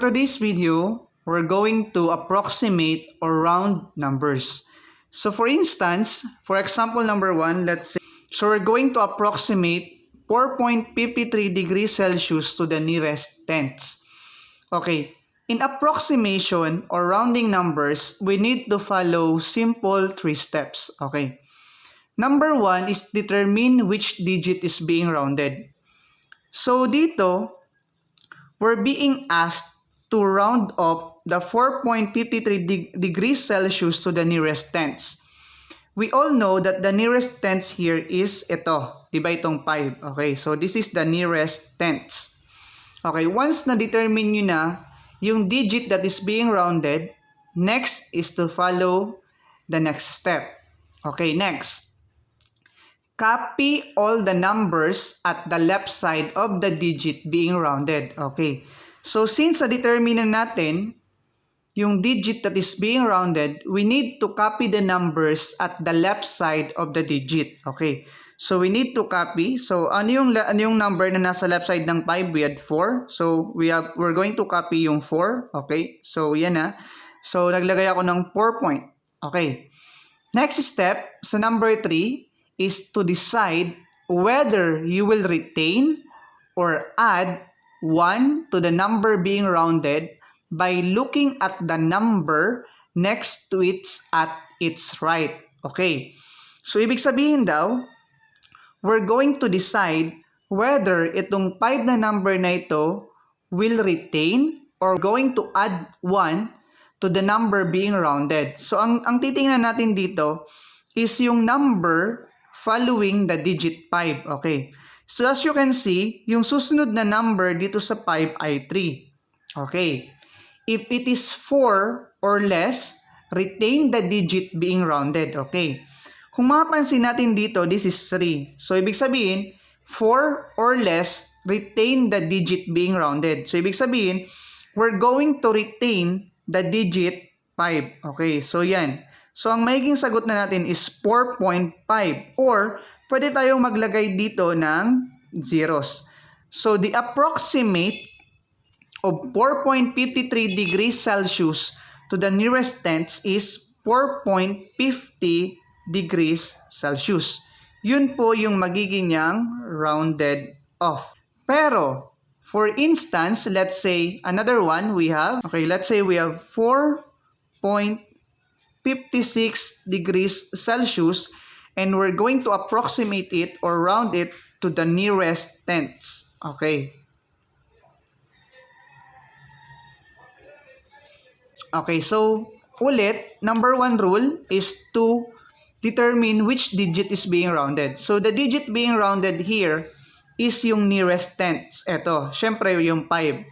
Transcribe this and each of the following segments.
For this video, we're going to approximate or round numbers. So for instance, for example number 1, let's say, so we're going to approximate 4.53 degrees Celsius to the nearest tenths. Okay, in approximation or rounding numbers, we need to follow simple 3 steps. Okay, number 1 is determine which digit is being rounded. So dito, we're being asked to round up the 4.53 degrees Celsius to the nearest tenths. We all know that the nearest tenths here is ito, diba itong 5. Okay, so this is the nearest tenths. Okay, once na-determine nyo na yung digit that is being rounded, next is to follow the next step. Okay, next. Copy all the numbers at the left side of the digit being rounded. Okay. So, since na-determine na natin yung digit that is being rounded, we need to copy the numbers at the left side of the digit. Okay. So, we need to copy. So, ano yung number na nasa left side ng 5? We had 4. So, we're going to copy yung 4. Okay. So, yan na. So, naglagay ako ng 4 point. Okay. Next step, sa number 3, is to decide whether you will retain or add 1 to the number being rounded by looking at the number next to it at its right. Okay. So, ibig sabihin daw, we're going to decide whether itong 5 na number na ito will retain or going to add 1 to the number being rounded. So, ang titingnan natin dito is yung number following the digit 5. Okay. So, as you can see, yung susunod na number dito sa 5 ay 3. Okay. If it is 4 or less, retain the digit being rounded. Okay. Kung mapapansin natin dito, this is 3. So, ibig sabihin, 4 or less, retain the digit being rounded. So, ibig sabihin, we're going to retain the digit 5. Okay. So, yan. So, ang magiging sagot na natin is 4.5 or pwede tayong maglagay dito ng zeros. So, the approximate of 4.53 degrees Celsius to the nearest tenths is 4.50 degrees Celsius. Yun po yung magiging niyang rounded off. Pero, for instance, let's say, another one we have, okay, let's say we have 4.56 degrees Celsius and we're going to approximate it or round it to the nearest tenths. Okay. Okay, so ulit, number 1 rule is to determine which digit is being rounded. So the digit being rounded here is yung nearest tenths. Ito, syempre yung 5.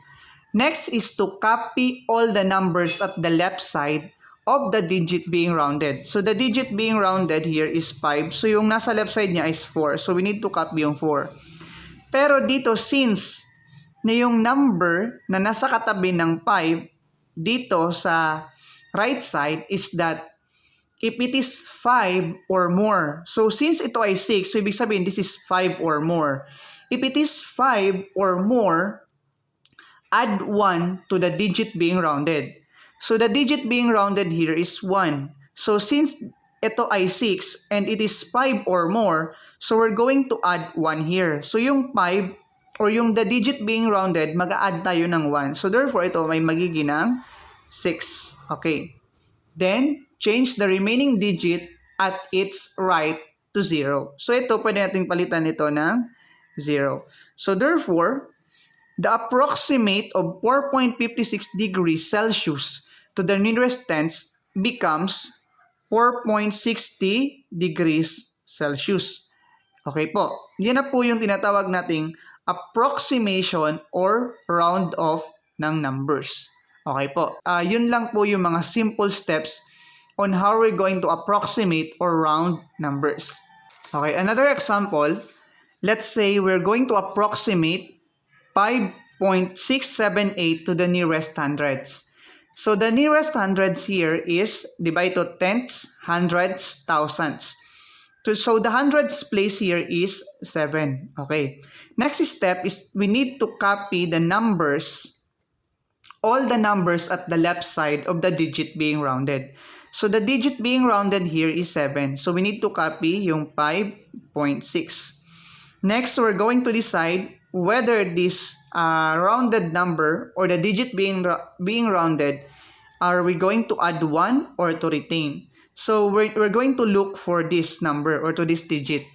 Next is to copy all the numbers at the left side of the digit being rounded. So, the digit being rounded here is 5. So, yung nasa left side niya is 4. So, we need to copy yung 4. Pero dito, since na yung number na nasa katabi ng 5 dito sa right side is that if it is 5 or more. So, since ito ay 6, so ibig sabihin this is 5 or more. If it is 5 or more, add 1 to the digit being rounded. So, the digit being rounded here is 1. So, since ito ay 6 and it is 5 or more, so we're going to add 1 here. So, yung 5 or yung the digit being rounded, mag-a-add tayo ng 1. So, therefore, ito may magiging ng 6. Okay. Then, change the remaining digit at its right to 0. So, ito, pwede natin palitan ito ng 0. So, therefore, the approximate of 4.56 degrees Celsius to the nearest tenths becomes 4.60 degrees Celsius. Okay po. Yan na po yung tinatawag nating approximation or round off ng numbers. Okay po. Yun lang po yung mga simple steps on how we're going to approximate or round numbers. Okay, another example. Let's say we're going to approximate 5.678 to the nearest hundreds. So, the nearest hundreds here is, divide to tenths, hundreds, thousands. So, the hundreds place here is 7. Okay. Next step is we need to copy the numbers all the numbers at the left side of the digit being rounded. So the digit being rounded here is 7. So we need to copy yung 5.6. Next, we're going to decide whether this rounded number or the digit being rounded, are we going to add 1 or to retain? So we're going to look for this number or to this digit.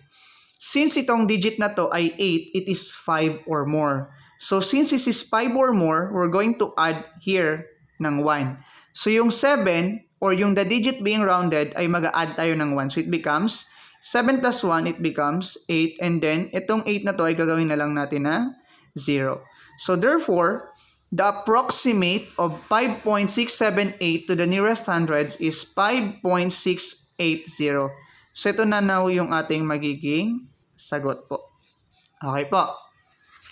Since itong digit na to ay 8, it is 5 or more. So since this is 5 or more, we're going to add here ng 1. So yung 7 or yung the digit being rounded ay mag-a-add tayo ng 1. So it becomes 7 plus 1, it becomes 8. And then itong 8 na to ay gagawin na lang natin na 0. So therefore, the approximate of 5.678 to the nearest hundreds is 5.680. So ito na now yung ating magiging sagot po. Okay po.